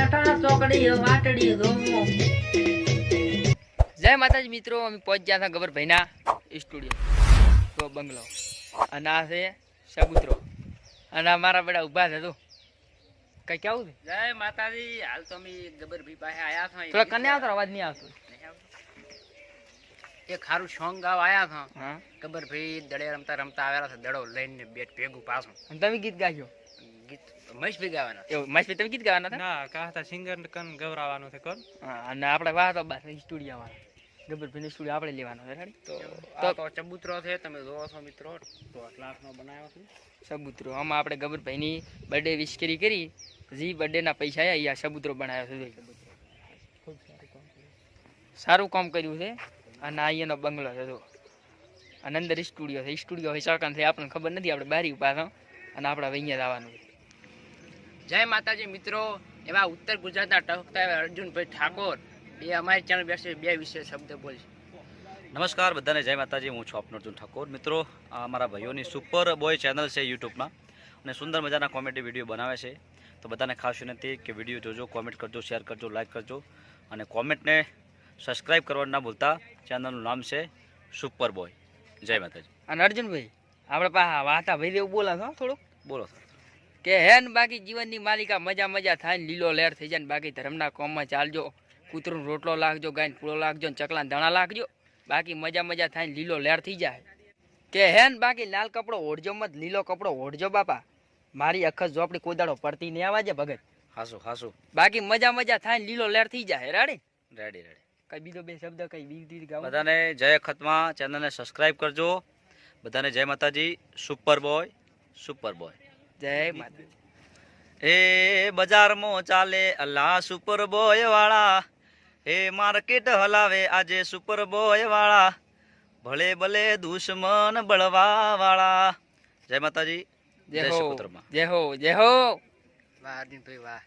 બેઠા ચોકડી વાટડી ધોમો. જય માતાજી મિત્રો, અમે પહોંચ ગયા હતા ગબરભાઈના સ્ટુડિયો તો બંગલો, અને આ છે સબૂતરો, અને આ મારા બેડા ઊભા છે. તું કઈ કેવું છે? જય માતાજી. હાલ તો અમે ગબરભાઈ પાસે આયા હતા. થોડા કને આવતો, અવાજ નહીં આવતો. એક ખારું સોંગ ગાવા આયા હતા. હા, ગબરભાઈ દડે રમતા રમતા આવેલા છે, દડો લઈને બેટ ભેગું પાછું. અને તમે ગીત ગાજો. ગીત મહેશભાઈ ગાવાના. એવું મસ્ત, તમે ગીત ગાવાના હતા? ના કહતા સિંગર કન ગવરાવાનું છે કોણ. હા, અને આપણે વાહ તો બસ સ્ટુડિયો વાળા ગબરભાઈનો સ્ટુડિયો આપણે લેવાનો છે. રેડી? તો ચબૂતરો છે, તમે જોવો છો મિત્રો, તો લાખનો બનાવ્યો છે સબૂતરો. આમાં આપણે ગબરભાઈની બર્થડે વિશ કરી જી બર્થડેના પૈસા આવ્યા, આ સબૂતરો બનાવ્યો છે. સારું કામ કર્યું છે. અને અહીંયાનો બંગલો છે જો, અને અંદર સ્ટુડિયો છે. સ્ટુડિયો હોય ચોકાન છે, આપણને ખબર નથી. આપણે બારી પાછો અને આપણે હવે અહીંયા જ આવવાનું છે. જય માતાજી મિત્રો. એવા ઉત્તર ગુજરાતના ટહકતા એવા અર્જુનભાઈ ઠાકોર એ અમારી ચેનલ બેસે બે વિશે શબ્દ બોલશે. નમસ્કાર બધાને, જય માતાજી. હું છું આપનો અર્જુન ઠાકોર. મિત્રો, આ અમારા ભાઈઓની સુપર બોય ચેનલ છે યુટ્યુબમાં, અને સુંદર મજાના કોમેડી વિડીયો બનાવે છે. તો બધાને ખાસ વિનંતી કે વિડીયો જોજો, કોમેન્ટ કરજો, શેર કરજો, લાઇક કરજો, અને કોમેન્ટને સબસ્ક્રાઈબ કરવાનું ના ભૂલતા. ચેનલનું નામ છે સુપર બોય. જય માતાજી. અને અર્જુનભાઈ આપણે પાછા વાતા ભાઈ એવું બોલા છો થોડુંક બોલો. કે હેન બાકી જીવનની માલિકા મજા મજા થાય ને લીલો લહેર થઈ જાય ને બાકી ધર્મના કોમમાં ચાલજો. કૂતરું રોટલો લાગજો, ગાયને પૂળો લાગજો, ને ચકલાને દાણા લાગજો. બાકી મજા મજા થાય ને લીલો લહેર થઈ જાય. કે હેન બાકી લાલ કપડો ઓઢજો મત, લીલો કપડો ઓઢજો બાપા. મારી અખસ ઝોપડી કોઈ દાડો પડતી નહીં આવાજે ભગત. હાસું હાસું. બાકી મજા મજા થાય ને લીલો લહેર થઈ જાય. રેડી? Ready ready. કઈ બીજો બે શબ્દ કઈ બીજી ગાવ. બધાને જય ખતમાં. ચેનલને સબસ્ક્રાઈબ કરજો. બધાને જય માતાજી. Super boy, super boy. જય માતાજી. એ બજારમાં ચાલે અલ્લા સુપર બોય વાળા, એ માર્કેટ હલાવે આજે સુપર બોય વાળા, ભલે ભલે દુશ્મન બળવા વાળા. જય માતાજી. જય જય હો, સુપુત્રમાં. જય હો, જય હો. વાહ અર્જુનભાઈ વાહ.